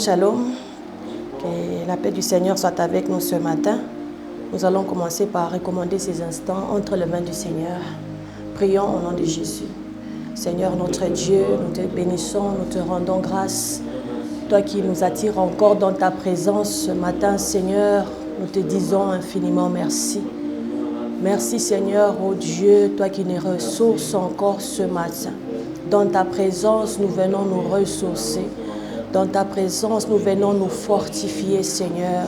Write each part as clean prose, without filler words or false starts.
shalom. Que la paix du Seigneur soit avec nous ce matin. Nous allons commencer par recommander ces instants entre les mains du Seigneur. Prions au nom de Jésus. Seigneur notre Dieu, nous te bénissons, nous te rendons grâce. Toi qui nous attires encore dans ta présence ce matin, Seigneur, nous te disons infiniment merci. Merci Seigneur, ô Dieu, toi qui nous ressources encore ce matin. Dans ta présence, nous venons nous ressourcer. Dans ta présence, nous venons nous fortifier, Seigneur.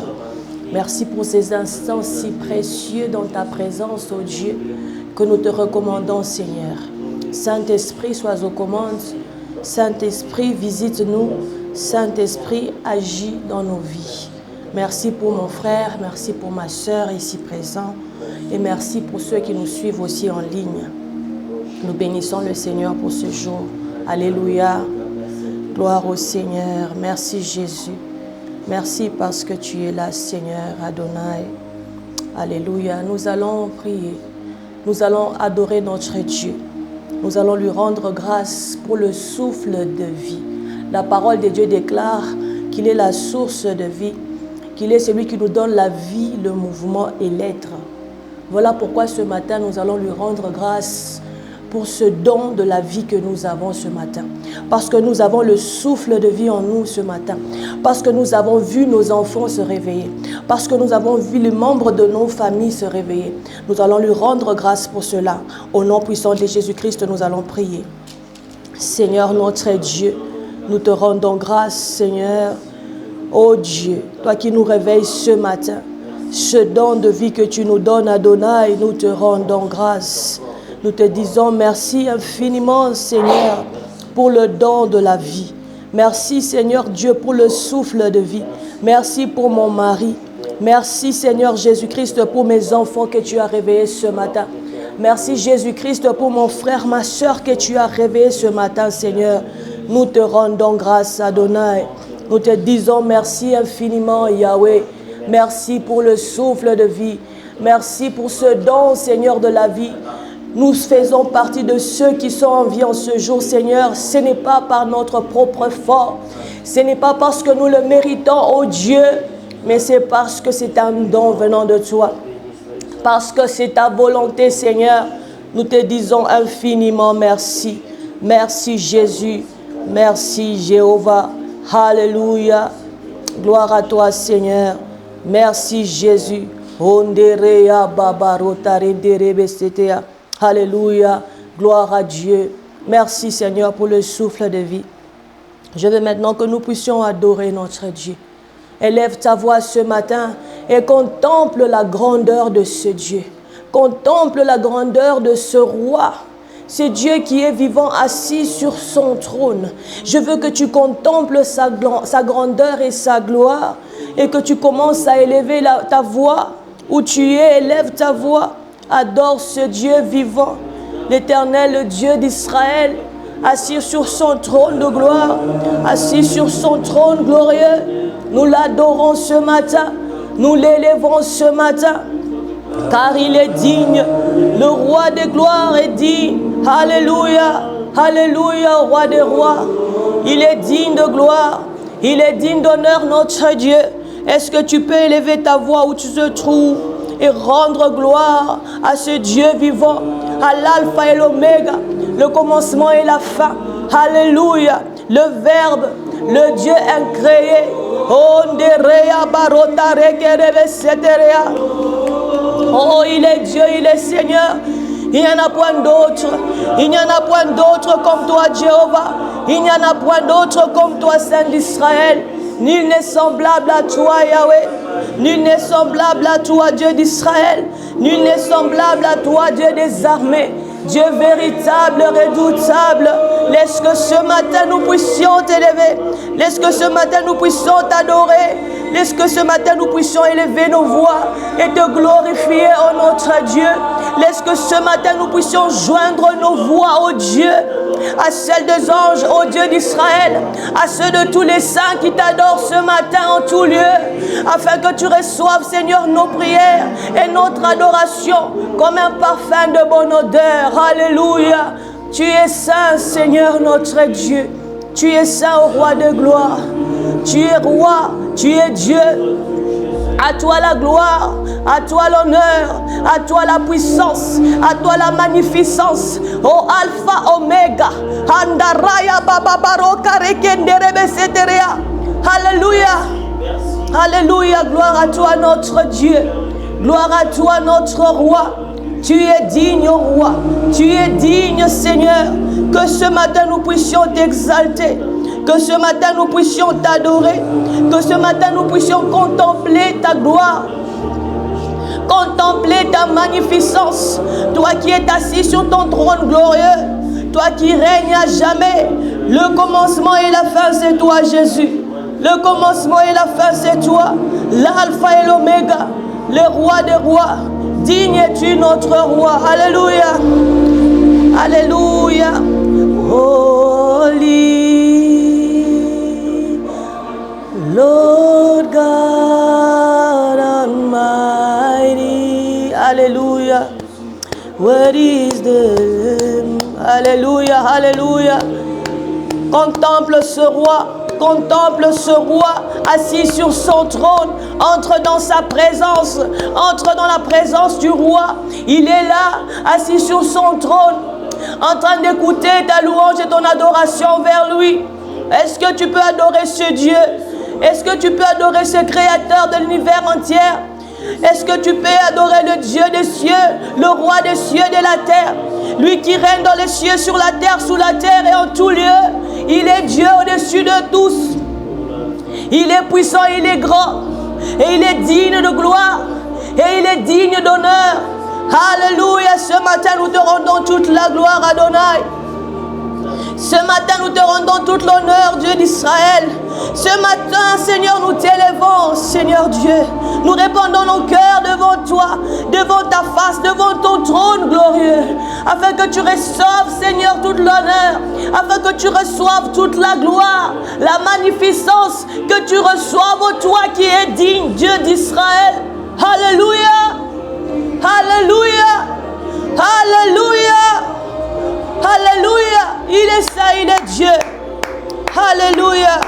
Merci pour ces instants si précieux dans ta présence, ô Dieu, que nous te recommandons, Seigneur. Saint-Esprit, sois aux commandes. Saint-Esprit, visite-nous. Saint-Esprit, agis dans nos vies. Merci pour mon frère, merci pour ma sœur ici présent. Et merci pour ceux qui nous suivent aussi en ligne. Nous bénissons le Seigneur pour ce jour. Alléluia. Gloire au Seigneur. Merci Jésus. Merci parce que tu es là, Seigneur Adonai. Alléluia. Nous allons prier. Nous allons adorer notre Dieu. Nous allons lui rendre grâce pour le souffle de vie. La parole de Dieu déclare qu'il est la source de vie, qu'il est celui qui nous donne la vie, le mouvement et l'être. Voilà pourquoi ce matin, nous allons lui rendre grâce pour ce don de la vie que nous avons ce matin. Parce que nous avons le souffle de vie en nous ce matin. Parce que nous avons vu nos enfants se réveiller. Parce que nous avons vu les membres de nos familles se réveiller. Nous allons lui rendre grâce pour cela. Au nom puissant de Jésus-Christ, nous allons prier. Seigneur notre Dieu, nous te rendons grâce, Seigneur. Ô Dieu, toi qui nous réveilles ce matin, ce don de vie que tu nous donnes, Adonai, nous te rendons grâce. Nous te disons merci infiniment, Seigneur, pour le don de la vie. Merci, Seigneur Dieu, pour le souffle de vie. Merci pour mon mari. Merci, Seigneur Jésus-Christ, pour mes enfants que tu as réveillés ce matin. Merci, Jésus-Christ, pour mon frère, ma soeur que tu as réveillés ce matin, Seigneur. Nous te rendons grâce, Adonai. Nous te disons merci infiniment, Yahweh. Merci pour le souffle de vie. Merci pour ce don, Seigneur, de la vie. Nous faisons partie de ceux qui sont en vie en ce jour, Seigneur. Ce n'est pas par notre propre force. Ce n'est pas parce que nous le méritons, ô Dieu, mais c'est parce que c'est un don venant de toi. Parce que c'est ta volonté, Seigneur. Nous te disons infiniment merci. Merci Jésus. Merci Jéhovah. Alléluia. Gloire à toi, Seigneur. Merci Jésus. Alléluia. Gloire à Dieu. Merci Seigneur pour le souffle de vie. Je veux maintenant que nous puissions adorer notre Dieu. Élève ta voix ce matin et contemple la grandeur de ce Dieu. Contemple la grandeur de ce roi. C'est Dieu qui est vivant assis sur son trône. Je veux que tu contemples sa grandeur et sa gloire et que tu commences à élever ta voix où tu es. Élève ta voix, adore ce Dieu vivant, l'Éternel, le Dieu d'Israël, assis sur son trône de gloire, assis sur son trône glorieux. Nous l'adorons ce matin, nous l'élèvons ce matin. Car il est digne, le roi des gloires est digne. Alléluia, alléluia, roi des rois. Il est digne de gloire, il est digne d'honneur, notre Dieu. Est-ce que tu peux élever ta voix où tu te trouves et rendre gloire à ce Dieu vivant, à l'alpha et l'oméga, le commencement et la fin. Alléluia, le Verbe, le Dieu incréé. Oh, il est Dieu, il est Seigneur. Il n'y en a point d'autre. Il n'y en a point d'autre comme toi, Jéhovah. Il n'y en a point d'autre comme toi, Saint d'Israël. Nul n'est semblable à toi, Yahweh. Nul n'est semblable à toi, Dieu d'Israël. Nul n'est semblable à toi, Dieu des armées. Dieu véritable, redoutable. Laisse que ce matin nous puissions t'élever. Laisse que ce matin nous puissions t'adorer. Laisse que ce matin nous puissions élever nos voix et te glorifier, ô notre Dieu. Laisse que ce matin nous puissions joindre nos voix, ô Dieu, à celles des anges, ô Dieu d'Israël, à ceux de tous les saints qui t'adorent ce matin en tout lieu, afin que tu reçoives, Seigneur, nos prières et notre adoration comme un parfum de bonne odeur. Alléluia. Tu es saint, Seigneur, notre Dieu. Tu es saint, ô roi de gloire. Tu es roi, tu es Dieu. À toi la gloire, à toi l'honneur, à toi la puissance, à toi la magnificence. Oh Alpha, Omega. Andaraya bababaro karekenderebe seterea. Alléluia. Alléluia. Gloire à toi notre Dieu. Gloire à toi notre roi. Tu es digne, roi. Tu es digne, Seigneur. Que ce matin nous puissions t'exalter. Que ce matin nous puissions t'adorer. Que ce matin nous puissions contempler ta gloire. Contempler ta magnificence. Toi qui es assis sur ton trône glorieux. Toi qui règnes à jamais. Le commencement et la fin, c'est toi, Jésus. Le commencement et la fin, c'est toi. L'alpha et l'oméga. Le roi des rois. Digne es-tu notre roi. Alléluia. Alléluia. Holy Lord God Almighty. Alléluia. What is the Alléluia. Alléluia. Contemple ce roi. Contemple ce roi assis sur son trône. Entre dans sa présence. Entre dans la présence du roi. Il est là, assis sur son trône, en train d'écouter ta louange et ton adoration vers lui. Est-ce que tu peux adorer ce Dieu? Est-ce que tu peux adorer ce créateur de l'univers entier? Est-ce que tu peux adorer le Dieu des cieux, le roi des cieux et de la terre? Lui qui règne dans les cieux, sur la terre, sous la terre et en tout lieu. Il est Dieu au-dessus de tous. Il est puissant, il est grand. Et il est digne de gloire. Et il est digne d'honneur. Alléluia. Ce matin, nous te rendons toute la gloire, Adonai. Ce matin, nous te rendons toute l'honneur, Dieu d'Israël. Ce matin, Seigneur, nous t'élèvons, Seigneur Dieu. Nous répandons nos cœurs devant toi, devant ta face, devant ton trône glorieux, afin que tu reçoives, Seigneur, toute l'honneur, afin que tu reçoives toute la gloire, la magnificence, que tu reçoives, ô toi qui es digne, Dieu d'Israël. Alléluia. Alléluia. Alléluia. Alléluia. Il est ça, il est Dieu. Alléluia.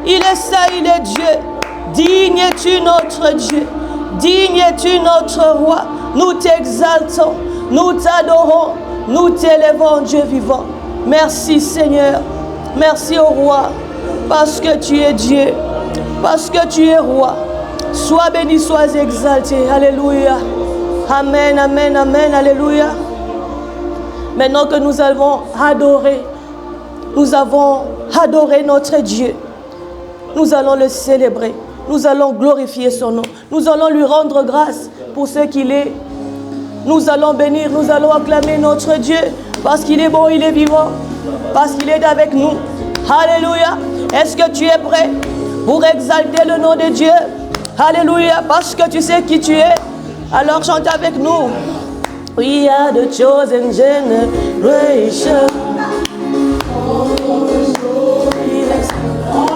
Il est ça, il est Dieu. Digne es-tu notre Dieu. Digne es-tu notre roi. Nous t'exaltons. Nous t'adorons. Nous t'élèvons, Dieu vivant. Merci Seigneur. Merci au roi. Parce que tu es Dieu. Parce que tu es roi. Sois béni, sois exalté. Alléluia. Amen, amen, amen. Alléluia. Maintenant que nous avons adoré notre Dieu, nous allons le célébrer, nous allons glorifier son nom, nous allons lui rendre grâce pour ce qu'il est. Nous allons bénir, nous allons acclamer notre Dieu parce qu'il est bon, il est vivant, parce qu'il est avec nous. Alléluia. Est-ce que tu es prêt pour exalter le nom de Dieu? Alléluia. Parce que tu sais qui tu es. Alors chante avec nous. We are the chosen generation.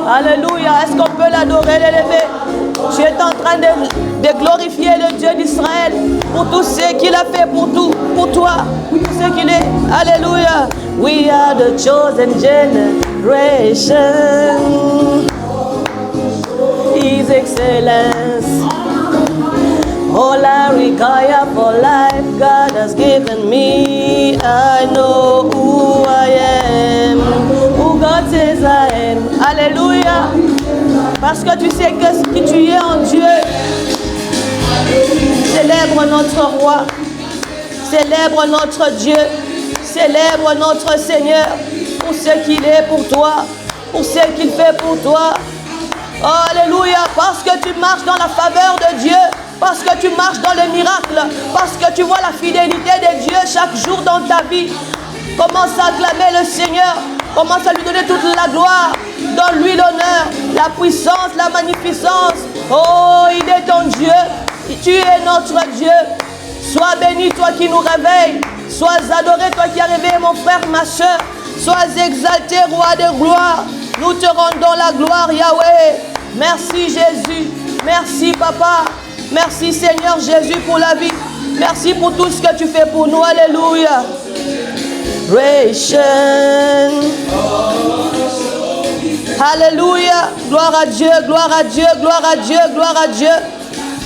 Alléluia. Est-ce qu'on peut l'adorer, l'élever? Tu es en train de glorifier le Dieu d'Israël pour tout ce qu'il a fait pour toi, pour tout ce qu'il est. Alléluia. We are the chosen generation. His excellence. All I require for life, God has given me. I know who I am, who God says I am. Alléluia. Parce que tu sais qui tu es en Dieu. Célèbre notre roi. Célèbre notre Dieu. Célèbre notre Seigneur pour ce qu'il est pour toi, pour ce qu'il fait pour toi. Oh, alléluia. Parce que tu marches dans la faveur de Dieu. Parce que tu marches dans le miracle. Parce que tu vois la fidélité de Dieu chaque jour dans ta vie. Commence à acclamer le Seigneur. Commence à lui donner toute la gloire. Donne-lui l'honneur, la puissance, la magnificence. Oh, il est ton Dieu. Tu es notre Dieu. Sois béni, toi qui nous réveilles. Sois adoré, toi qui as réveillé mon frère, ma soeur. Sois exalté, roi de gloire. Nous te rendons la gloire, Yahweh. Merci Jésus. Merci Papa. Merci Seigneur Jésus pour la vie. Merci pour tout ce que tu fais pour nous. Alléluia. Ration. Alléluia. Gloire à Dieu, gloire à Dieu, gloire à Dieu, gloire à Dieu.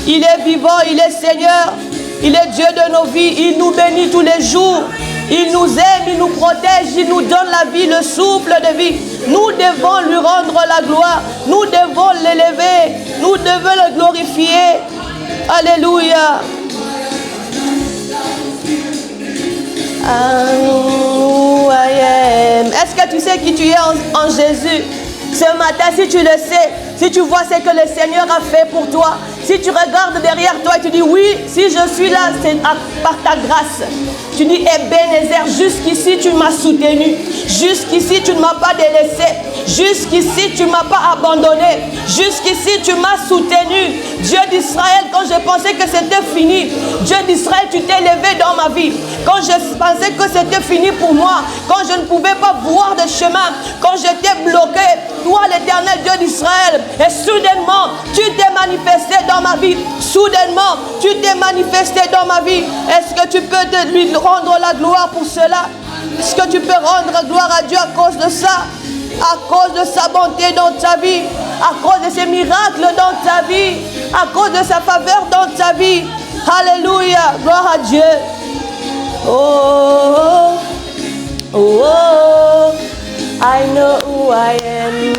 Il est vivant, il est Seigneur. Il est Dieu de nos vies. Il nous bénit tous les jours. Il nous aime, il nous protège, il nous donne la vie, le souffle de vie. Nous devons lui rendre la gloire. Nous devons l'élever. Nous devons le glorifier. Alléluia. Est-ce que tu sais qui tu es en Jésus? Ce matin, si tu le sais, si tu vois ce que le Seigneur a fait pour toi, si tu regardes derrière toi et tu dis oui, si je suis là, c'est par ta grâce. Tu dis Ebenezer, jusqu'ici tu m'as soutenu, jusqu'ici tu ne m'as pas délaissé, jusqu'ici tu ne m'as pas abandonné, jusqu'ici tu m'as soutenu. Dieu d'Israël, quand je pensais que c'était fini, Dieu d'Israël, tu t'es levé dans ma vie. Quand je pensais que c'était fini pour moi, quand je ne pouvais pas voir de chemin, quand j'étais bloqué, toi l'Éternel Dieu d'Israël, et soudainement tu t'es manifesté dans ma vie. Soudainement tu t'es manifesté dans ma vie. Est-ce que tu peux lui rendre la gloire pour cela? Est-ce que tu peux rendre gloire à Dieu à cause de ça? À cause de sa bonté dans ta vie, à cause de ses miracles dans ta vie, à cause de sa faveur dans ta vie. Alléluia, gloire à Dieu. Oh, oh, oh, I know who I am.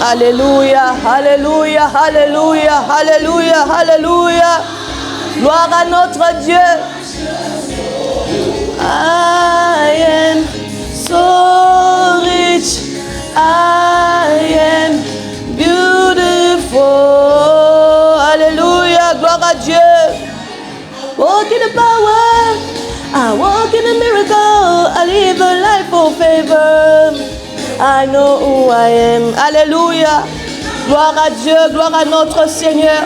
Alléluia, alléluia, alléluia, alléluia, alléluia. Gloire à notre Dieu. I am so rich, I am beautiful. Alléluia, gloire à Dieu. Walk in the power, I walk in the miracle, I live a life of favor. I know who I am. Alléluia. Gloire à Dieu, gloire à notre Seigneur.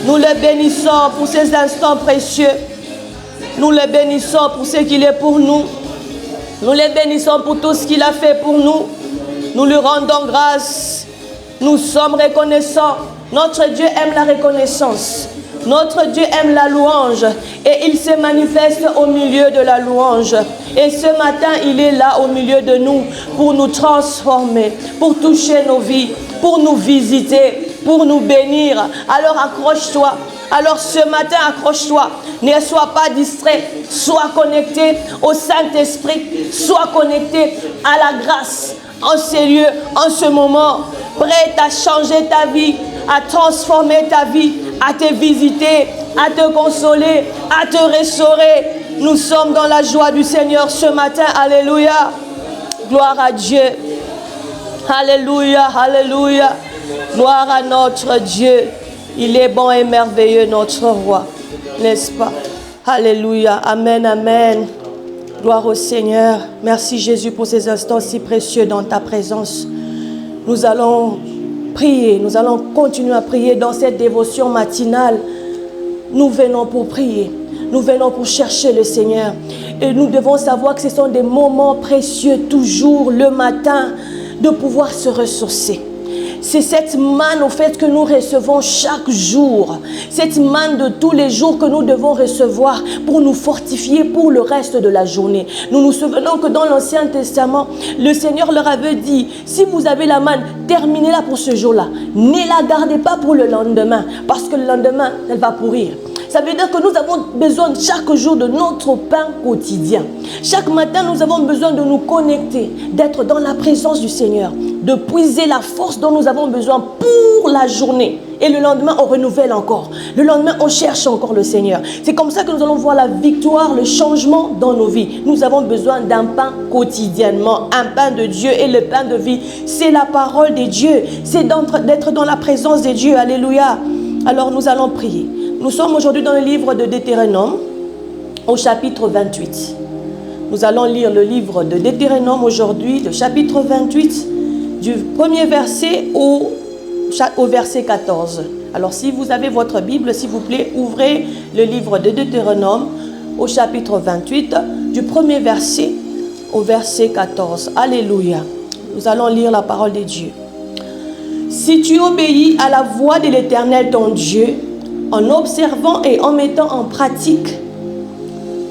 Nous le bénissons pour ces instants précieux. Nous le bénissons pour ce qu'il est pour nous. Nous le bénissons pour tout ce qu'il a fait pour nous. Nous lui rendons grâce. Nous sommes reconnaissants. Notre Dieu aime la reconnaissance. Notre Dieu aime la louange. Et il se manifeste au milieu de la louange. Et ce matin, il est là au milieu de nous pour nous transformer, pour toucher nos vies, pour nous visiter, pour nous bénir. Alors accroche-toi. Alors ce matin, accroche-toi. Ne sois pas distrait. Sois connecté au Saint-Esprit. Sois connecté à la grâce en ces lieux, en ce moment. Prête à changer ta vie, à transformer ta vie, à te visiter, à te consoler, à te restaurer. Nous sommes dans la joie du Seigneur ce matin. Alléluia. Gloire à Dieu. Alléluia, alléluia. Gloire à notre Dieu. Il est bon et merveilleux, notre roi. N'est-ce pas? Alléluia. Amen, amen. Gloire au Seigneur. Merci Jésus pour ces instants si précieux dans ta présence. Nous allons prier. Nous allons continuer à prier dans cette dévotion matinale. Nous venons pour prier. Nous venons pour chercher le Seigneur. Et nous devons savoir que ce sont des moments précieux, toujours le matin, de pouvoir se ressourcer. C'est cette manne au fait que nous recevons chaque jour. Cette manne de tous les jours que nous devons recevoir pour nous fortifier pour le reste de la journée. Nous nous souvenons que dans l'Ancien Testament, le Seigneur leur avait dit, si vous avez la manne, terminez-la pour ce jour-là. Ne la gardez pas pour le lendemain, parce que le lendemain, elle va pourrir. Ça veut dire que nous avons besoin chaque jour de notre pain quotidien. Chaque matin, nous avons besoin de nous connecter, d'être dans la présence du Seigneur, de puiser la force dont nous avons besoin pour la journée. Et le lendemain, on renouvelle encore. Le lendemain, on cherche encore le Seigneur. C'est comme ça que nous allons voir la victoire, le changement dans nos vies. Nous avons besoin d'un pain quotidiennement, un pain de Dieu. Et le pain de vie, c'est la parole de Dieu. C'est d'être dans la présence de Dieu. Alléluia. Alors, nous allons prier. Nous sommes aujourd'hui dans le livre de Deutéronome, au chapitre 28. Nous allons lire le livre de Deutéronome aujourd'hui, le chapitre 28, du premier verset au verset 14. Alors si vous avez votre Bible, s'il vous plaît, ouvrez le livre de Deutéronome, au chapitre 28, du premier verset au verset 14. Alléluia. Nous allons lire la parole de Dieu. Si tu obéis à la voix de l'Éternel ton Dieu, en observant et en mettant en pratique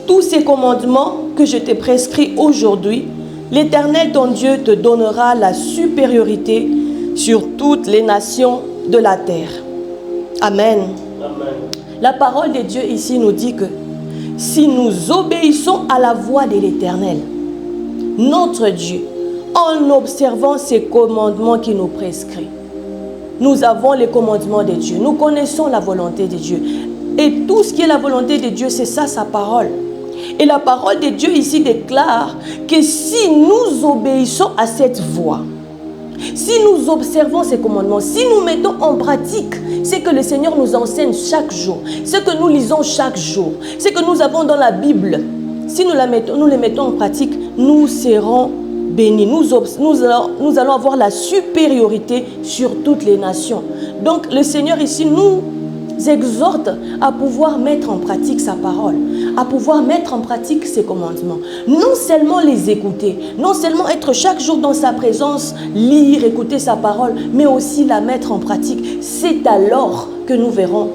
tous ces commandements que je t'ai prescrits aujourd'hui, l'Éternel ton Dieu te donnera la supériorité sur toutes les nations de la terre. Amen. Amen. La parole de Dieu ici nous dit que si nous obéissons à la voix de l'Éternel, notre Dieu, en observant ses commandements qui nous prescrit, nous avons les commandements de Dieu. Nous connaissons la volonté de Dieu. Et tout ce qui est la volonté de Dieu, c'est ça, sa parole. Et la parole de Dieu ici déclare que si nous obéissons à cette voix, si nous observons ces commandements, si nous mettons en pratique ce que le Seigneur nous enseigne chaque jour, ce que nous lisons chaque jour, ce que nous avons dans la Bible, si nous les mettons en pratique, nous serons bénis. Nous allons avoir la supériorité sur toutes les nations. Donc le Seigneur ici nous exhorte à pouvoir mettre en pratique sa parole, à pouvoir mettre en pratique ses commandements. Non seulement les écouter, non seulement être chaque jour dans sa présence, lire, écouter sa parole, mais aussi la mettre en pratique. C'est alors que nous verrons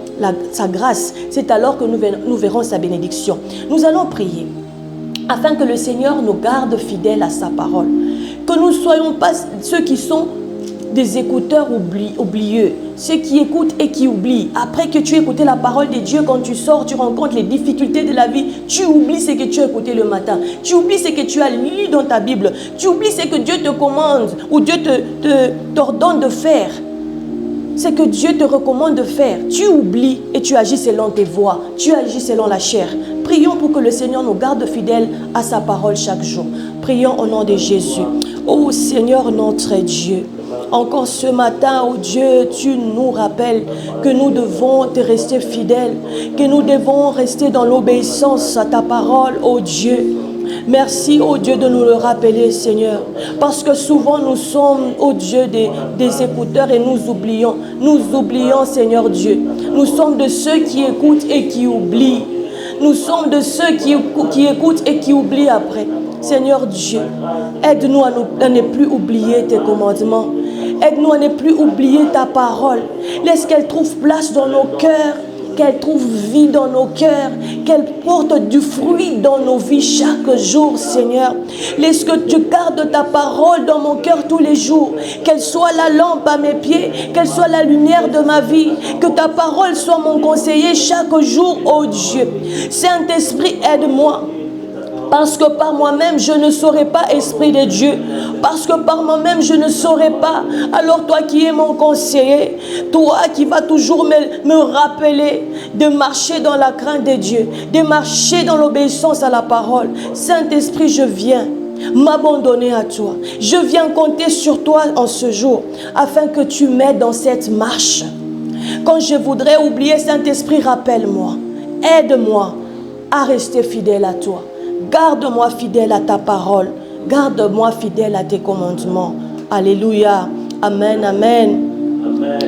sa grâce, c'est alors que nous verrons sa bénédiction. Nous allons prier afin que le Seigneur nous garde fidèles à sa parole, que nous ne soyons pas ceux qui sont des écouteurs oublieux, ceux qui écoutent et qui oublient. Après que tu as écouté la parole de Dieu, quand tu sors, tu rencontres les difficultés de la vie, tu oublies ce que tu as écouté le matin, tu oublies ce que tu as lu dans ta Bible, tu oublies ce que Dieu te commande ou Dieu t'ordonne de faire, ce que Dieu te recommande de faire. Tu oublies et tu agis selon tes voies, tu agis selon la chair. Prions pour que le Seigneur nous garde fidèles à sa parole chaque jour. Prions au nom de Jésus. Ô Seigneur notre Dieu, encore ce matin, oh Dieu, tu nous rappelles que nous devons te rester fidèles, que nous devons rester dans l'obéissance à ta parole, oh Dieu. Merci, oh Dieu, de nous le rappeler, Seigneur. Parce que souvent, nous sommes, oh Dieu, des écouteurs et nous oublions. Nous oublions, Seigneur Dieu. Nous sommes de ceux qui écoutent et qui oublient. Nous sommes de ceux qui écoutent et qui oublient après. Seigneur Dieu, aide-nous à ne plus oublier tes commandements. Aide-nous à ne plus oublier ta parole. Laisse qu'elle trouve place dans nos cœurs, qu'elle trouve vie dans nos cœurs, qu'elle porte du fruit dans nos vies chaque jour, Seigneur. Laisse que tu gardes ta parole dans mon cœur tous les jours, qu'elle soit la lampe à mes pieds, qu'elle soit la lumière de ma vie, que ta parole soit mon conseiller chaque jour, oh Dieu. Saint-Esprit, aide-moi. Parce que par moi-même, je ne saurais pas, Esprit de Dieu. Parce que par moi-même, je ne saurais pas. Alors toi qui es mon conseiller, toi qui vas toujours me rappeler de marcher dans la crainte de Dieu, de marcher dans l'obéissance à la parole. Saint-Esprit, je viens m'abandonner à toi. Je viens compter sur toi en ce jour, afin que tu m'aides dans cette marche. Quand je voudrais oublier, Saint-Esprit, rappelle-moi. Aide-moi à rester fidèle à toi. Garde-moi fidèle à ta parole. Garde-moi fidèle à tes commandements. Alléluia. Amen, amen. Amen.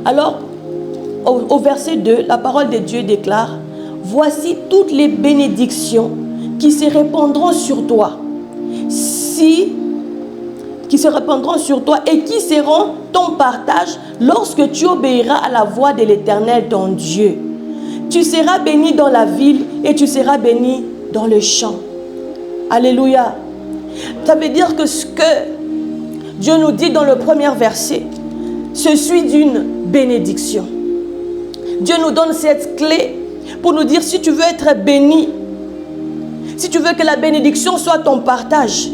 Alors, au verset 2, la parole de Dieu déclare: voici toutes les bénédictions qui se répandront sur toi. Qui se répandront sur toi et qui seront ton partage lorsque tu obéiras à la voix de l'Éternel, ton Dieu. Tu seras béni dans la ville et tu seras béni dans le champ. Alléluia. Ça veut dire que ce que Dieu nous dit dans le premier verset, se suit d'une bénédiction. Dieu nous donne cette clé pour nous dire: si tu veux être béni, si tu veux que la bénédiction soit ton partage,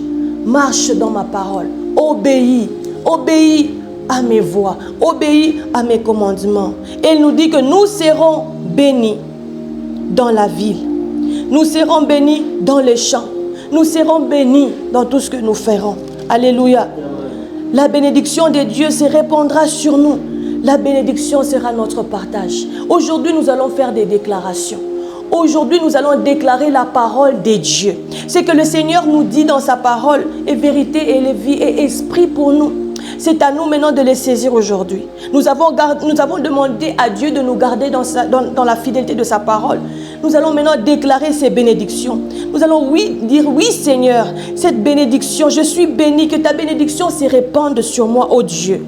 marche dans ma parole. Obéis. Obéis à mes voies. Obéis à mes commandements. Et il nous dit que nous serons bénis dans la ville. Nous serons bénis dans les champs. Nous serons bénis dans tout ce que nous ferons. Alléluia. La bénédiction de Dieu se répandra sur nous. La bénédiction sera notre partage. Aujourd'hui, nous allons faire des déclarations. Aujourd'hui, nous allons déclarer la parole de Dieu. Ce que le Seigneur nous dit dans sa parole est vérité et est vie et esprit pour nous. C'est à nous maintenant de les saisir aujourd'hui. Nous avons demandé à Dieu de nous garder dans la fidélité de sa parole. Nous allons maintenant déclarer ces bénédictions. Nous allons dire: oui Seigneur, cette bénédiction, je suis béni, que ta bénédiction se répande sur moi, ô Dieu.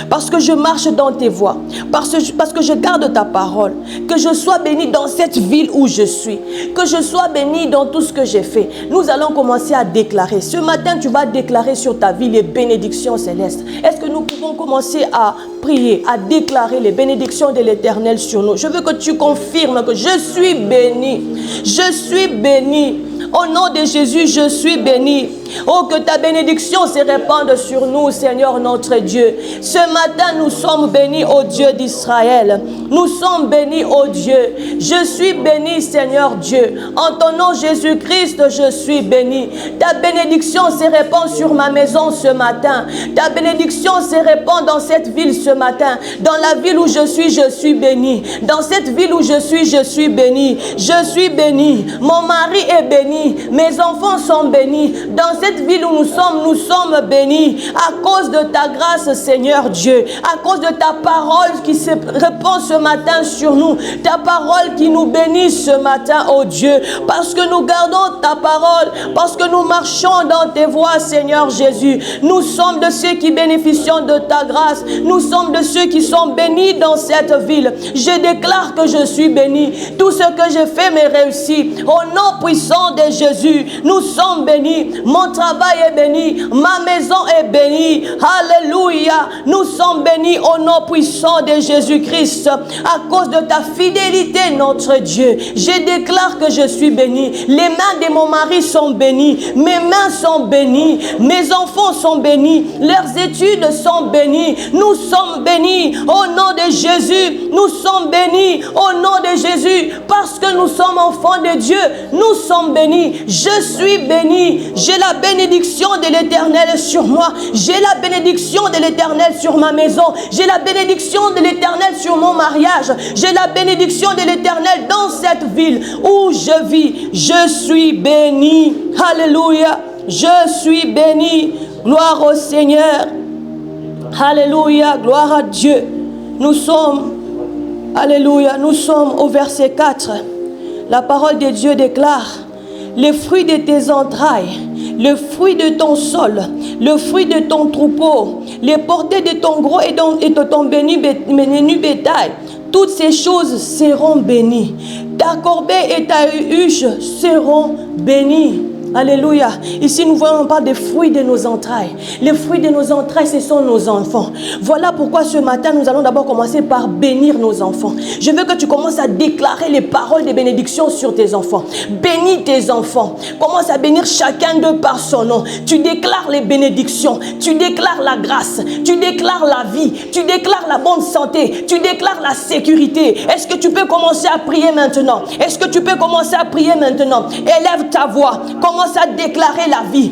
parce que je marche dans tes voies, parce que je garde ta parole. Que je sois béni dans cette ville où je suis, que je sois béni dans tout ce que j'ai fait. Nous allons commencer à déclarer. Ce matin, tu vas déclarer sur ta vie les bénédictions célestes. Est-ce que nous pouvons commencer à prier, à déclarer les bénédictions de l'Éternel sur nous? Je veux que tu confirmes que je suis béni. Je suis béni. Au nom de Jésus, je suis béni. Oh, que ta bénédiction se répande sur nous, Seigneur notre Dieu. Ce matin, nous sommes bénis, ô Dieu d'Israël. Nous sommes bénis, ô Dieu. Je suis béni, Seigneur Dieu. En ton nom, Jésus-Christ, je suis béni. Ta bénédiction se répand sur ma maison ce matin. Ta bénédiction se répand dans cette ville ce matin. Dans la ville où je suis béni. Dans cette ville où je suis béni. Je suis béni. Mon mari est béni. Mes enfants sont bénis. Dans cette ville où nous sommes bénis à cause de ta grâce, Seigneur Dieu, à cause de ta parole qui se répand ce matin sur nous, ta parole qui nous bénit ce matin, oh Dieu, parce que nous gardons ta parole, parce que nous marchons dans tes voies, Seigneur Jésus. Nous sommes de ceux qui bénéficient de ta grâce, nous sommes de ceux qui sont bénis dans cette ville. Je déclare que je suis béni. Tout ce que je fais m'est réussi. Au nom puissant de Jésus, nous sommes bénis. Mon travail est béni, ma maison est bénie. Alléluia. Nous sommes bénis au nom puissant de Jésus-Christ à cause de ta fidélité, notre Dieu. Je déclare que je suis béni. Les mains de mon mari sont bénies, mes mains sont bénies, mes enfants sont bénis, leurs études sont bénies. Nous sommes bénis au nom de Jésus. Nous sommes bénis au nom de Jésus parce que nous sommes enfants de Dieu. Nous sommes bénis. Je suis béni. J'ai la bénédiction de l'Éternel sur moi. J'ai la bénédiction de l'Éternel sur ma maison. J'ai la bénédiction de l'Éternel sur mon mariage. J'ai la bénédiction de l'Éternel dans cette ville où je vis. Je suis béni. Alléluia. Je suis béni. Gloire au Seigneur. Alléluia. Gloire à Dieu. Nous sommes, alléluia, nous sommes au verset 4. La parole de Dieu déclare: les fruits de tes entrailles, le fruit de ton sol, le fruit de ton troupeau, les portées de ton gros et de ton béni bétail, toutes ces choses seront bénies. Ta corbeille et ta huche seront bénies. Alléluia. Ici, nous voyons, on parle des fruits de nos entrailles. Les fruits de nos entrailles, ce sont nos enfants. Voilà pourquoi ce matin, nous allons d'abord commencer par bénir nos enfants. Je veux que tu commences à déclarer les paroles de bénédiction sur tes enfants. Bénis tes enfants. Commence à bénir chacun d'eux par son nom. Tu déclares les bénédictions. Tu déclares la grâce. Tu déclares la vie. Tu déclares la bonne santé. Tu déclares la sécurité. Est-ce que tu peux commencer à prier maintenant? Est-ce que tu peux commencer à prier maintenant? Élève ta voix. Commence à déclarer la vie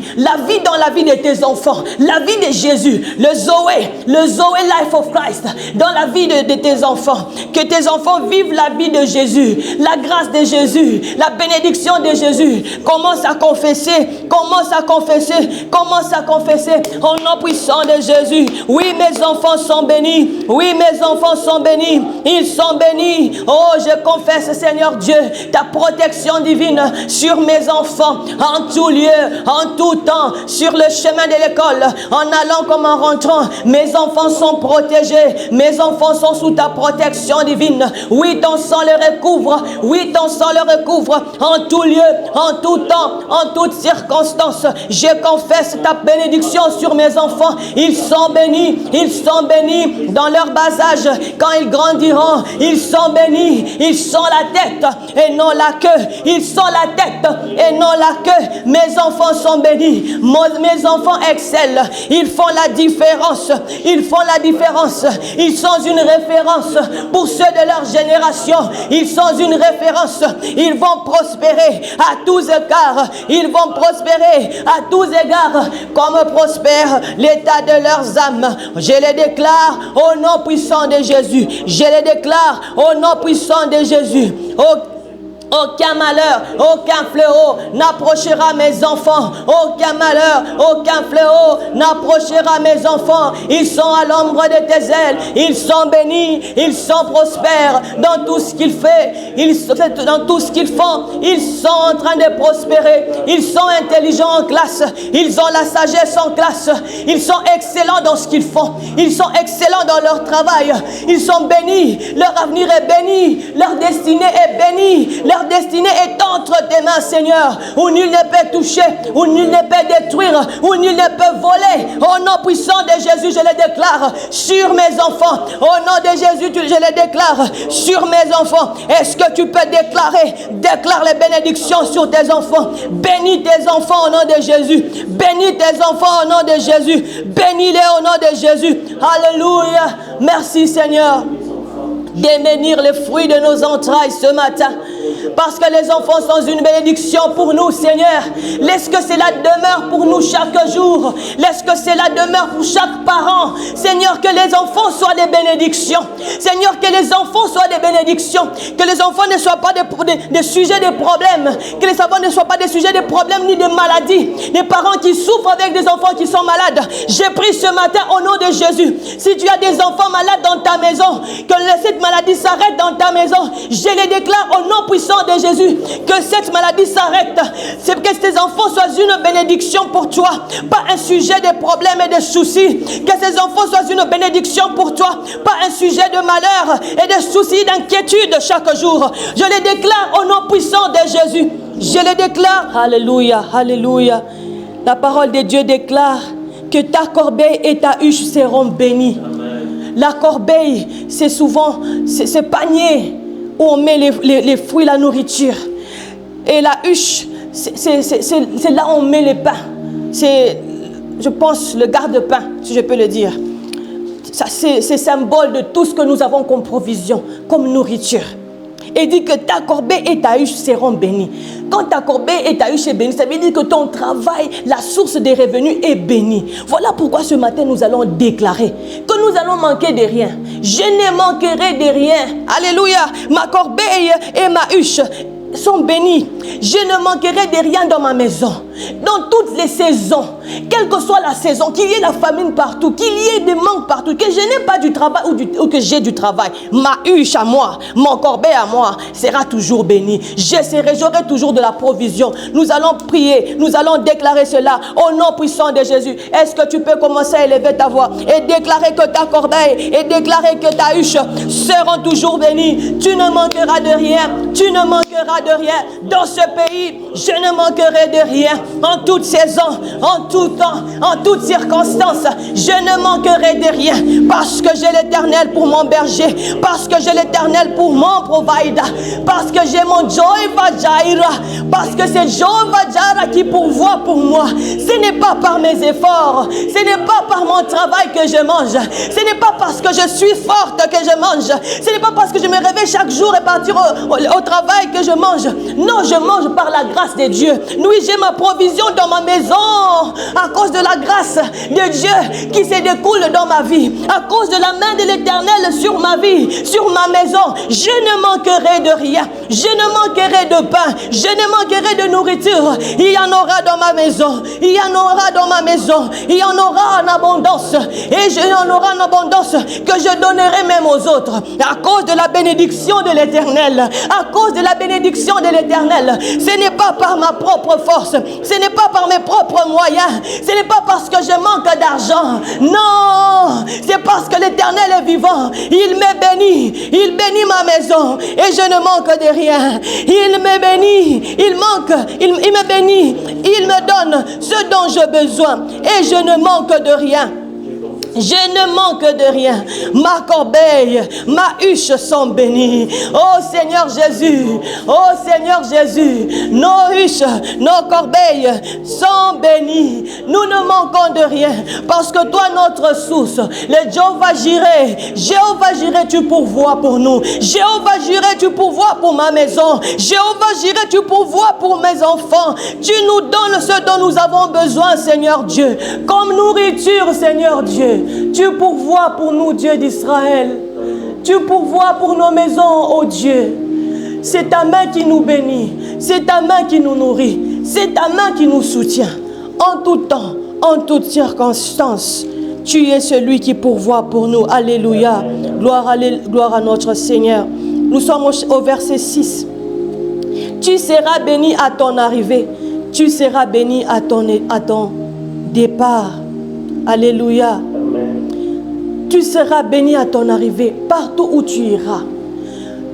dans la vie de tes enfants, la vie de Jésus, le Zoé Life of Christ, dans la vie de tes enfants. Que tes enfants vivent la vie de Jésus, la grâce de Jésus, la bénédiction de Jésus. Commence à confesser, commence à confesser, commence à confesser au nom puissant de Jésus. Oui, mes enfants sont bénis, oui, mes enfants sont bénis, ils sont bénis. Oh, je confesse, Seigneur Dieu, ta protection divine sur mes enfants, en tout lieu, en tout temps, sur le chemin de l'école, en allant comme en rentrant. Mes enfants sont protégés, mes enfants sont sous ta protection divine. Oui, ton sang les recouvre, oui, ton sang les recouvre, en tout lieu, en tout temps, en toutes circonstances. Je confesse ta bénédiction sur mes enfants. Ils sont bénis dans leur bas âge. Quand ils grandiront, ils sont bénis, ils sont la tête et non la queue, ils sont la tête et non la queue. Mes enfants sont bénis. Mes enfants excellent. Ils font la différence. Ils font la différence. Ils sont une référence pour ceux de leur génération. Ils sont une référence. Ils vont prospérer à tous égards. Ils vont prospérer à tous égards comme prospère l'état de leurs âmes. Je les déclare au nom puissant de Jésus. Je les déclare au nom puissant de Jésus. Oh, Aucun malheur, aucun fléau n'approchera mes enfants. Aucun malheur, aucun fléau n'approchera mes enfants. Ils sont à l'ombre de tes ailes. Ils sont bénis, ils sont prospères dans tout ce qu'ils font. Dans tout ce qu'ils font, ils sont en train de prospérer. Ils sont intelligents en classe. Ils ont la sagesse en classe. Ils sont excellents dans ce qu'ils font. Ils sont excellents dans leur travail. Ils sont bénis. Leur avenir est béni. Leur destinée est bénie. Leur destinée est entre tes mains, Seigneur, où nul ne peut toucher, où nul ne peut détruire, où nul ne peut voler. Au nom puissant de Jésus, je le déclare sur mes enfants. Au nom de Jésus, je le déclare sur mes enfants. Est-ce que tu peux déclarer? Déclare les bénédictions sur tes enfants. Bénis tes enfants au nom de Jésus. Bénis tes enfants au nom de Jésus. Bénis-les au nom de Jésus. Alléluia. Merci, Seigneur, de bénir les fruits de nos entrailles ce matin. Parce que les enfants sont une bénédiction pour nous, Seigneur. Laisse que cela demeure pour nous chaque jour. Laisse que cela demeure pour chaque parent. Seigneur, que les enfants soient des bénédictions. Seigneur, que les enfants soient des bénédictions. Que les enfants ne soient pas des sujets de problèmes. Que les enfants ne soient pas des sujets de problèmes ni de maladies. Des parents qui souffrent avec des enfants qui sont malades. J'ai pris ce matin au nom de Jésus. Si tu as des enfants malades dans ta maison, que cette maladie s'arrête dans ta maison. Je les déclare au nom puissant de Jésus, que cette maladie s'arrête. C'est que ces enfants soient une bénédiction pour toi, pas un sujet de problèmes et de soucis. Que ces enfants soient une bénédiction pour toi, pas un sujet de malheur et de soucis, d'inquiétude chaque jour. Je les déclare au nom puissant de Jésus. Je les déclare. Alléluia, alléluia. La parole de Dieu déclare que ta corbeille et ta huche seront bénies. La corbeille, c'est souvent ce panier où on met les fruits, la nourriture. Et la huche, c'est là où on met les pains. C'est, je pense, le garde-pain, si je peux le dire. C'est symbole de tout ce que nous avons comme provision, comme nourriture. Et dit que ta corbeille et ta huche seront bénies. Quand ta corbeille et ta huche est bénie, ça veut dire que ton travail, la source des revenus est bénie. Voilà pourquoi ce matin nous allons déclarer que nous allons manquer de rien. Je ne manquerai de rien. Alléluia. Ma corbeille et ma huche sont bénis. Je ne manquerai de rien dans ma maison. Dans toutes les saisons, quelle que soit la saison, qu'il y ait la famine partout, qu'il y ait des manques partout, que je n'ai pas du travail ou que j'ai du travail, ma huche à moi, mon corbeille à moi sera toujours béni. J'aurai toujours de la provision. Nous allons prier, nous allons déclarer cela au nom puissant de Jésus. Est-ce que tu peux commencer à élever ta voix et déclarer que ta corbeille et déclarer que ta huche seront toujours bénies? Tu ne manqueras de rien, tu ne manqueras de rien. Dans ce pays, je ne manquerai de rien. En toute saison, en tout temps, en toutes circonstances, je ne manquerai de rien. Parce que j'ai l'Éternel pour mon berger. Parce que j'ai l'Éternel pour mon provider. Parce que j'ai mon Jehovah Jireh. Parce que c'est Jehovah Jireh qui pourvoit pour moi. Ce n'est pas par mes efforts. Ce n'est pas par mon travail que je mange. Ce n'est pas parce que je suis forte que je mange. Ce n'est pas parce que je me réveille chaque jour et partir au travail que je mange. Non, je mange par la grâce de Dieu. Oui, j'ai ma provision dans ma maison à cause de la grâce de Dieu qui se découle dans ma vie. À cause de la main de l'Éternel sur ma vie, sur ma maison. Je ne manquerai de rien. Je ne manquerai de pain. Je ne manquerai de nourriture. Il y en aura dans ma maison. Il y en aura dans ma maison. Il y en aura en abondance. Et il y en aura en abondance que je donnerai même aux autres. À cause de la bénédiction de l'Éternel. À cause de la bénédiction de l'Éternel. Ce n'est pas par ma propre force. Ce n'est pas par mes propres moyens. Ce n'est pas parce que je manque d'argent. Non. C'est parce que l'Éternel est vivant. Il me bénit. Il bénit ma maison. Et je ne manque de rien. Il me bénit. Il me bénit. Il me donne ce dont j'ai besoin. Et je ne manque de rien. Je ne manque de rien. Ma corbeille, ma huche sont bénies. Oh Seigneur Jésus, oh Seigneur Jésus, nos huches, nos corbeilles sont bénies. Nous ne manquons de rien parce que toi, notre source, le Jehovah Jireh, tu pourvois pour nous. Jehovah Jireh, tu pourvois pour ma maison. Jehovah Jireh, tu pourvois pour mes enfants. Tu nous donnes ce dont nous avons besoin, Seigneur Dieu, comme nourriture, Seigneur Dieu. Tu pourvois pour nous, Dieu d'Israël. Tu pourvois pour nos maisons, oh Dieu. C'est ta main qui nous bénit. C'est ta main qui nous nourrit. C'est ta main qui nous soutient. En tout temps, en toutes circonstances, tu es celui qui pourvoit pour nous. Alléluia. Gloire à notre Seigneur. Nous sommes au verset 6. Tu seras béni à ton arrivée. Tu seras béni à ton départ. Alléluia. Amen. Tu seras béni à ton arrivée. Partout où tu iras,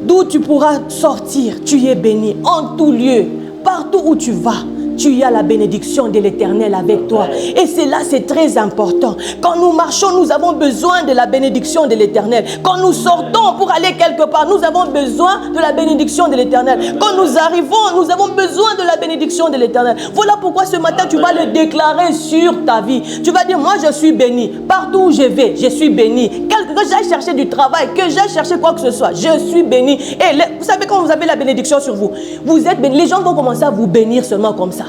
d'où tu pourras sortir, tu es béni. En tout lieu, partout où tu vas, tu as la bénédiction de l'Éternel avec toi. Et c'est très important. Quand nous marchons, nous avons besoin de la bénédiction de l'Éternel. Quand nous sortons pour aller quelque part, nous avons besoin de la bénédiction de l'Éternel. Quand nous arrivons, nous avons besoin de la bénédiction de l'Éternel. Voilà pourquoi ce matin, tu vas le déclarer sur ta vie. Tu vas dire, moi je suis béni. Partout où je vais, je suis béni. Que j'aille chercher du travail, que j'aille chercher quoi que ce soit, je suis béni. Et vous savez, quand vous avez la bénédiction sur vous, vous êtes béni. Les gens vont commencer à vous bénir seulement comme ça.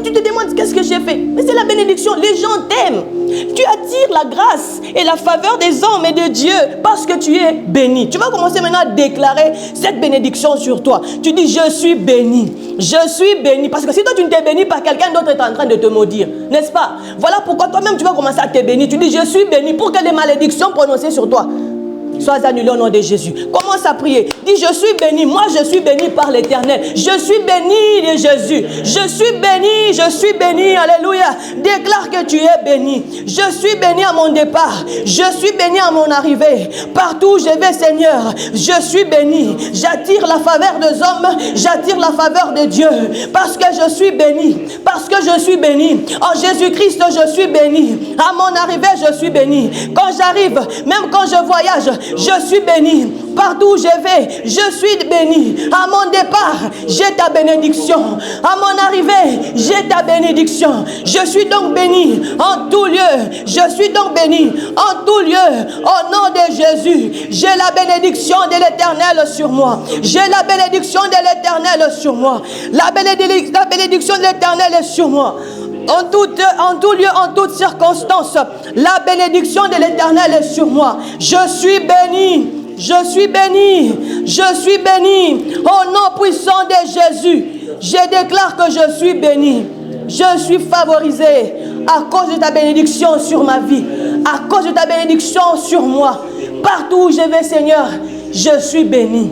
Tu te demandes qu'est-ce que j'ai fait. Mais c'est la bénédiction. Les gens t'aiment. Tu attires la grâce et la faveur des hommes et de Dieu parce que tu es béni. Tu vas commencer maintenant à déclarer cette bénédiction sur toi. Tu dis, je suis béni. Je suis béni. Parce que si toi tu ne t'es béni pas, quelqu'un d'autre est en train de te maudire. N'est-ce pas? Voilà pourquoi toi-même tu vas commencer à te bénir. Tu dis, je suis béni pour que les malédictions prononcées sur toi sois annulé au nom de Jésus. Commence à prier. Dis, je suis béni. Moi, je suis béni par l'Éternel. Je suis béni de Jésus. Je suis béni. Je suis béni. Alléluia. Déclare que tu es béni. Je suis béni à mon départ. Je suis béni à mon arrivée. Partout où je vais, Seigneur, je suis béni. J'attire la faveur des hommes. J'attire la faveur de Dieu. Parce que je suis béni. Parce que je suis béni. En Jésus-Christ, je suis béni. À mon arrivée, je suis béni. Quand j'arrive, même quand je voyage, je suis béni. Partout où je vais, je suis béni. À mon départ, j'ai ta bénédiction. À mon arrivée, j'ai ta bénédiction. Je suis donc béni en tout lieu. Je suis donc béni en tout lieu. Au nom de Jésus, j'ai la bénédiction de l'Éternel sur moi. J'ai la bénédiction de l'Éternel sur moi. La bénédiction de l'Éternel est sur moi. En tout lieu, en toute circonstance, la bénédiction de l'Éternel est sur moi. Je suis béni. Je suis béni. Je suis béni. Au nom puissant de Jésus, je déclare que je suis béni. Je suis favorisé à cause de ta bénédiction sur ma vie. À cause de ta bénédiction sur moi. Partout où je vais, Seigneur, je suis béni.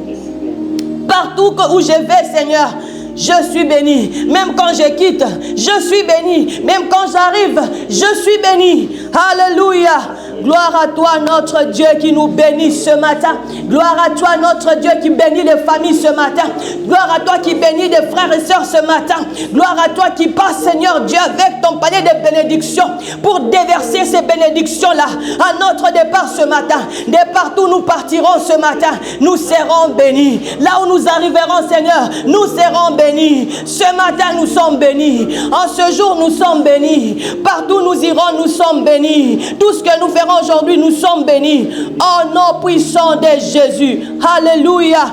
Partout où je vais, Seigneur, je suis béni. Même quand je quitte, je suis béni. Même quand j'arrive, je suis béni. Alléluia. Gloire à toi, notre Dieu qui nous bénit ce matin. Gloire à toi, notre Dieu qui bénit les familles ce matin. Gloire à toi qui bénit des frères et sœurs ce matin. Gloire à toi qui passe, Seigneur Dieu, avec ton panier de bénédictions pour déverser ces bénédictions-là à notre départ ce matin. De partout nous partirons ce matin, nous serons bénis. Là où nous arriverons, Seigneur, nous serons bénis. Ce matin, nous sommes bénis. En ce jour, nous sommes bénis. Partout nous irons, nous sommes bénis. Tout ce que nous ferons aujourd'hui, nous sommes bénis. Au nom puissant de Jésus. Alléluia.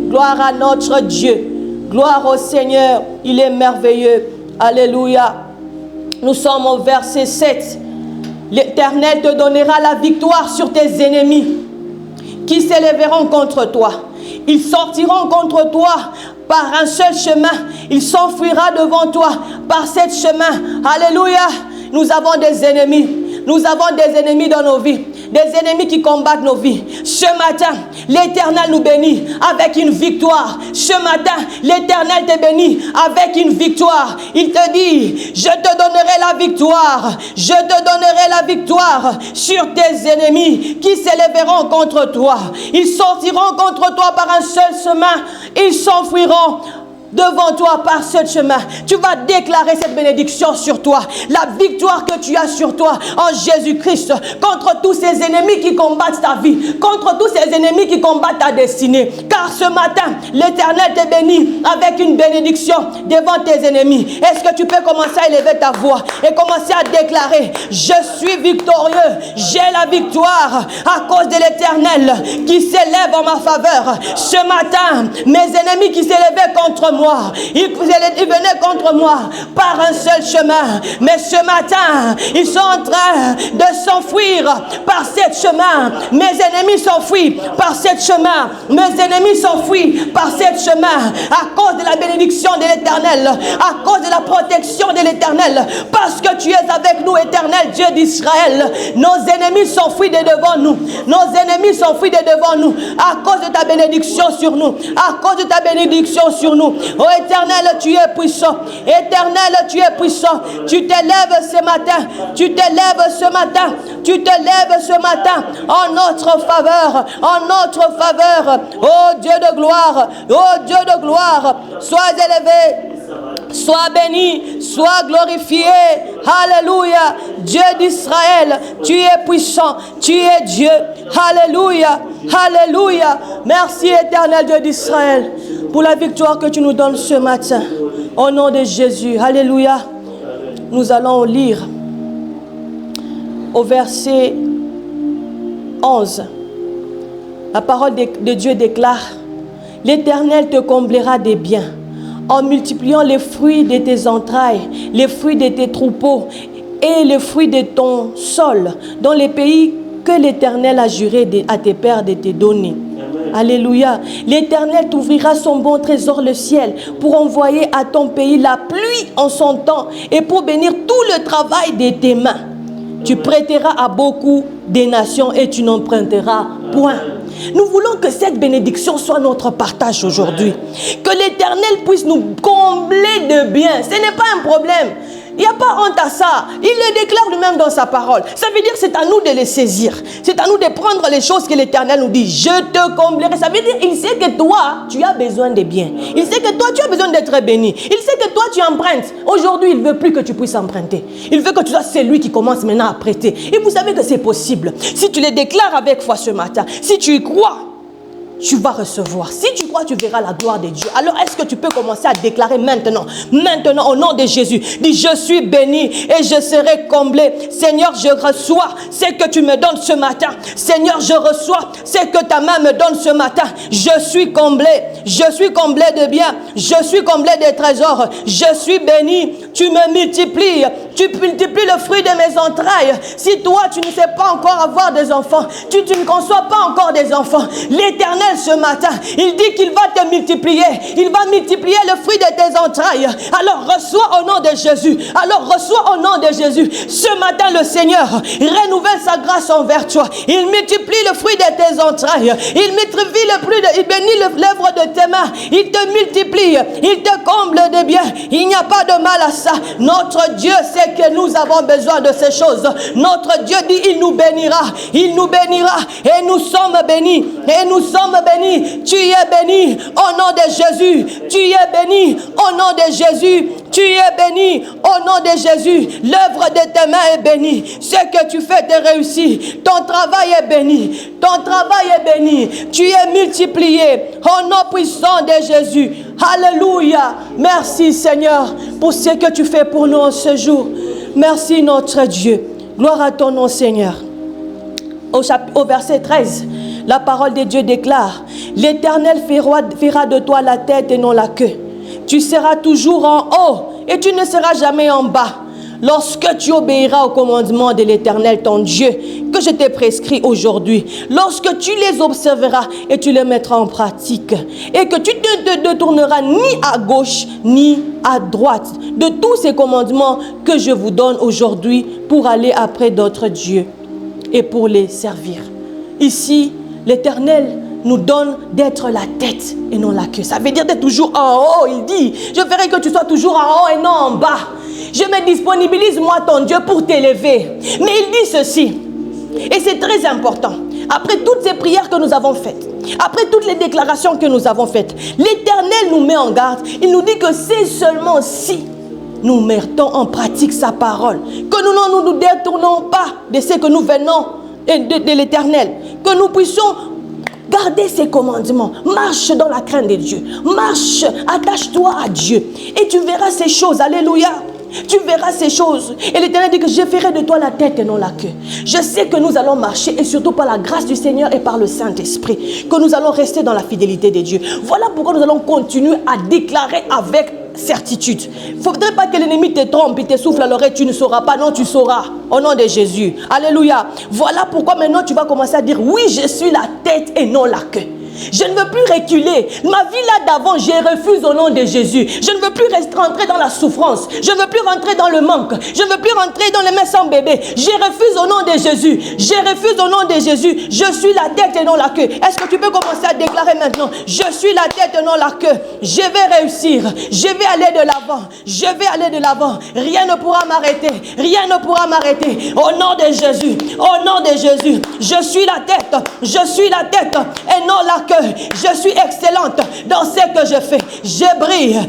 Gloire à notre Dieu. Gloire au Seigneur. Il est merveilleux. Alléluia. Nous sommes au verset 7. L'Éternel te donnera la victoire sur tes ennemis qui s'élèveront contre toi. Ils sortiront contre toi par un seul chemin. Il s'enfuira devant toi par sept chemins. Alléluia. Nous avons des ennemis. Nous avons des ennemis dans nos vies. Des ennemis qui combattent nos vies. Ce matin, l'Éternel nous bénit avec une victoire. Ce matin, l'Éternel te bénit avec une victoire. Il te dit, je te donnerai la victoire. Je te donnerai la victoire sur tes ennemis qui s'élèveront contre toi. Ils sortiront contre toi par un seul chemin. Ils s'enfuiront devant toi par ce chemin. Tu vas déclarer cette bénédiction sur toi. La victoire que tu as sur toi en Jésus-Christ contre tous ces ennemis qui combattent ta vie, contre tous ces ennemis qui combattent ta destinée. Car ce matin, l'Éternel te bénit avec une bénédiction devant tes ennemis. Est-ce que tu peux commencer à élever ta voix et commencer à déclarer, je suis victorieux, j'ai la victoire à cause de l'Éternel qui s'élève en ma faveur. Ce matin, mes ennemis qui s'élevaient contre moi, moi. Ils venaient contre moi par un seul chemin. Mais ce matin, ils sont en train de s'enfuir par ce chemin. Mes ennemis s'enfuient par ce chemin. Mes ennemis s'enfuient par ce chemin. À cause de la bénédiction de l'Éternel. À cause de la protection de l'Éternel. Parce que tu es avec nous, Éternel Dieu d'Israël. Nos ennemis s'enfuient de devant nous. Nos ennemis s'enfuient de devant nous. À cause de ta bénédiction sur nous. À cause de ta bénédiction sur nous. Oh Éternel, tu es puissant. Éternel, tu es puissant. Tu te lèves ce matin. Tu te lèves ce matin. Tu te lèves ce matin en notre faveur. En notre faveur. Oh Dieu de gloire. Oh Dieu de gloire. Sois élevé. Sois béni, sois glorifié. Alléluia. Dieu d'Israël, tu es puissant, tu es Dieu. Alléluia. Alléluia. Merci éternel Dieu d'Israël pour la victoire que tu nous donnes ce matin. Au nom de Jésus. Alléluia. Nous allons lire au verset 11. La parole de Dieu déclare: l'Éternel te comblera des biens en multipliant les fruits de tes entrailles, les fruits de tes troupeaux et les fruits de ton sol, dans les pays que l'Éternel a juré à tes pères de te donner. Alléluia. L'Éternel t'ouvrira son bon trésor, le ciel, pour envoyer à ton pays la pluie en son temps et pour bénir tout le travail de tes mains. Tu prêteras à beaucoup des nations et tu n'emprunteras point. Nous voulons que cette bénédiction soit notre partage aujourd'hui. Que l'Éternel puisse nous combler de biens. Ce n'est pas un problème. Il n'y a pas honte à ça. Il le déclare lui-même dans sa parole. Ça veut dire que c'est à nous de les saisir. C'est à nous de prendre les choses que l'Éternel nous dit. Je te comblerai. Ça veut dire qu'il sait que toi, tu as besoin de biens. Il sait que toi, tu as besoin d'être béni. Il sait que toi, tu empruntes. Aujourd'hui, il ne veut plus que tu puisses emprunter. Il veut que tu sois celui qui commence maintenant à prêter. Et vous savez que c'est possible. Si tu le déclares avec foi ce matin, si tu y crois, tu vas recevoir. Si tu crois, tu verras la gloire de Dieu. Alors, est-ce que tu peux commencer à déclarer maintenant? Maintenant, au nom de Jésus. Dis, je suis béni et je serai comblé. Seigneur, je reçois ce que tu me donnes ce matin. Seigneur, je reçois ce que ta main me donne ce matin. Je suis comblé. Je suis comblé de biens. Je suis comblé de trésors. Je suis béni. Tu me multiplies. Tu multiplies le fruit de mes entrailles. Si toi, tu ne sais pas encore avoir des enfants, tu ne conçois pas encore des enfants, l'Éternel ce matin, il dit qu'il va te multiplier. Il va multiplier le fruit de tes entrailles. Alors reçois au nom de Jésus. Alors reçois au nom de Jésus. Ce matin, le Seigneur renouvelle sa grâce envers toi. Il multiplie le fruit de tes entrailles. Il multiplie le fruit il bénit l'œuvre de tes mains. Il te multiplie. Il te comble de biens. Il n'y a pas de mal à ça. Notre Dieu sait que nous avons besoin de ces choses. Notre Dieu dit, il nous bénira. Il nous bénira. Et nous sommes bénis. Et nous sommes béni, tu es béni au nom de Jésus, tu es béni au nom de Jésus, tu es béni au nom de Jésus, l'œuvre de tes mains est bénie, ce que tu fais te réussit, ton travail est béni, ton travail est béni, tu es multiplié au nom puissant de Jésus. Alléluia. Merci Seigneur pour ce que tu fais pour nous en ce jour. Merci notre Dieu. Gloire à ton nom Seigneur. Au verset 13, la parole de Dieu déclare: l'Éternel fera de toi la tête et non la queue. Tu seras toujours en haut et tu ne seras jamais en bas. Lorsque tu obéiras au commandement de l'Éternel ton Dieu que je t'ai prescrit aujourd'hui, lorsque tu les observeras et tu les mettras en pratique, et que tu ne te détourneras ni à gauche ni à droite de tous ces commandements que je vous donne aujourd'hui pour aller après d'autres dieux et pour les servir. Ici, l'Éternel nous donne d'être la tête et non la queue. Ça veut dire d'être toujours en haut. Il dit, je ferai que tu sois toujours en haut et non en bas. Je me disponibilise, moi, ton Dieu, pour t'élever. Mais il dit ceci, et c'est très important. Après toutes ces prières que nous avons faites, après toutes les déclarations que nous avons faites, l'Éternel nous met en garde. Il nous dit que c'est seulement si nous mettons en pratique sa parole, que nous ne nous détournons pas de ce que nous venons de l'Éternel, que nous puissions garder ses commandements, marche dans la crainte de Dieu, marche, attache-toi à Dieu et tu verras ces choses. Alléluia. Tu verras ces choses. Et l'Éternel dit que je ferai de toi la tête et non la queue. Je sais que nous allons marcher et surtout par la grâce du Seigneur et par le Saint-Esprit, que nous allons rester dans la fidélité de Dieu. Voilà pourquoi nous allons continuer à déclarer avec certitude. Il ne faudrait pas que l'ennemi te trompe, il te souffle à l'oreille, tu ne sauras pas. Non, tu sauras. Au nom de Jésus. Alléluia. Voilà pourquoi maintenant tu vas commencer à dire, oui, je suis la tête et non la queue. Je ne veux plus reculer. Ma vie là d'avant, je refuse au nom de Jésus. Je ne veux plus rentrer dans la souffrance. Je ne veux plus rentrer dans le manque. Je ne veux plus rentrer dans les mains sans bébé. Je refuse au nom de Jésus. Je refuse au nom de Jésus. Je suis la tête et non la queue. Est-ce que tu peux commencer à déclarer maintenant? Je suis la tête et non la queue. Je vais réussir. Je vais aller de l'avant. Je vais aller de l'avant. Rien ne pourra m'arrêter. Rien ne pourra m'arrêter. Au nom de Jésus. Au nom de Jésus. Je suis la tête. Je suis la tête et non la queue. Je suis excellente dans ce que je fais. Je brille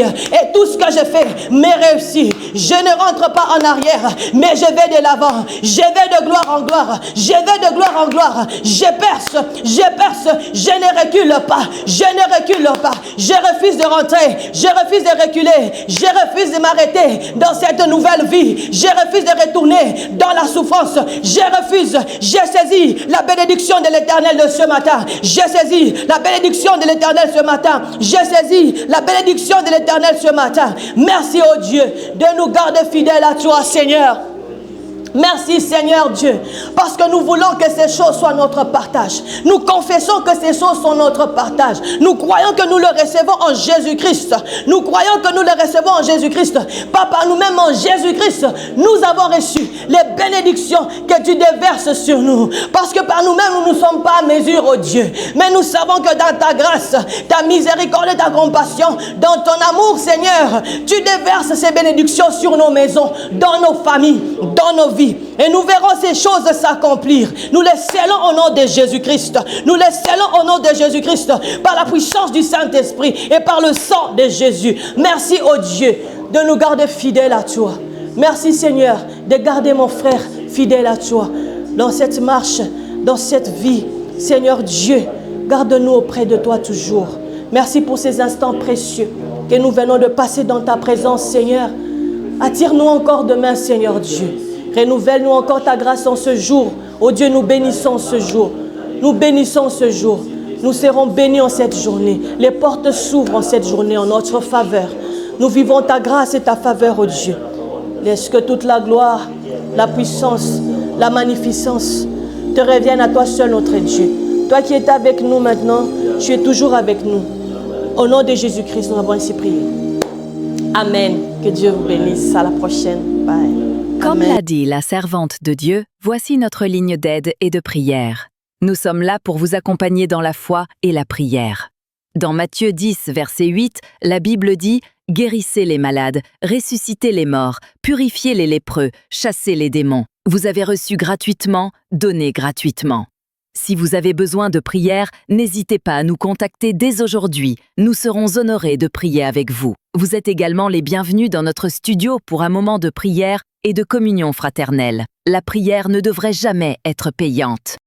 et tout ce que je fais m'est réussi. Je ne rentre pas en arrière, mais je vais de l'avant. Je vais de gloire en gloire. Je vais de gloire en gloire. Je perce, je ne recule pas. Je ne recule pas. Je refuse de rentrer. Je refuse de reculer. Je refuse de m'arrêter dans cette nouvelle vie. Je refuse de retourner dans la souffrance. Je refuse. J'ai saisi la bénédiction de l'Éternel de ce matin. J'ai saisi la bénédiction de l'Éternel ce matin. J'ai saisi la bénédiction de l'Éternel ce matin. Merci, oh Dieu, de nous garder fidèles à toi, Seigneur. Merci Seigneur Dieu, parce que nous voulons que ces choses soient notre partage. Nous confessons que ces choses sont notre partage. Nous croyons que nous le recevons en Jésus-Christ. Nous croyons que nous le recevons en Jésus-Christ. Pas par nous-mêmes, en Jésus-Christ. Nous avons reçu les bénédictions que tu déverses sur nous. Parce que par nous-mêmes, nous ne sommes pas à mesure, oh Dieu. Mais nous savons que dans ta grâce, ta miséricorde et ta compassion, dans ton amour, Seigneur, tu déverses ces bénédictions sur nos maisons, dans nos familles, dans nos vies. Et nous verrons ces choses s'accomplir. Nous les scellons au nom de Jésus-Christ. Nous les scellons au nom de Jésus-Christ par la puissance du Saint-Esprit et par le sang de Jésus. Merci, oh Dieu, de nous garder fidèles à toi. Merci, Seigneur, de garder mon frère fidèle à toi. Dans cette marche, dans cette vie, Seigneur Dieu, garde-nous auprès de toi toujours. Merci pour ces instants précieux que nous venons de passer dans ta présence, Seigneur. Attire-nous encore demain, Seigneur Dieu. Renouvelle-nous encore ta grâce en ce jour. Oh Dieu, nous bénissons ce jour. Nous bénissons ce jour. Nous serons bénis en cette journée. Les portes s'ouvrent en cette journée en notre faveur. Nous vivons ta grâce et ta faveur, oh Dieu. Laisse que toute la gloire, la puissance, la magnificence te reviennent à toi seul, notre Dieu. Toi qui es avec nous maintenant, tu es toujours avec nous. Au nom de Jésus-Christ, nous avons ainsi prié. Amen. Que Dieu vous bénisse. À la prochaine. Bye. Comme Amen. l'a dit la servante de Dieu, voici notre ligne d'aide et de prière. Nous sommes là pour vous accompagner dans la foi et la prière. Dans Matthieu 10, verset 8, la Bible dit « Guérissez les malades, ressuscitez les morts, purifiez les lépreux, chassez les démons. Vous avez reçu gratuitement, donnez gratuitement. » Si vous avez besoin de prière, n'hésitez pas à nous contacter dès aujourd'hui. Nous serons honorés de prier avec vous. Vous êtes également les bienvenus dans notre studio pour un moment de prière et de communion fraternelle. La prière ne devrait jamais être payante.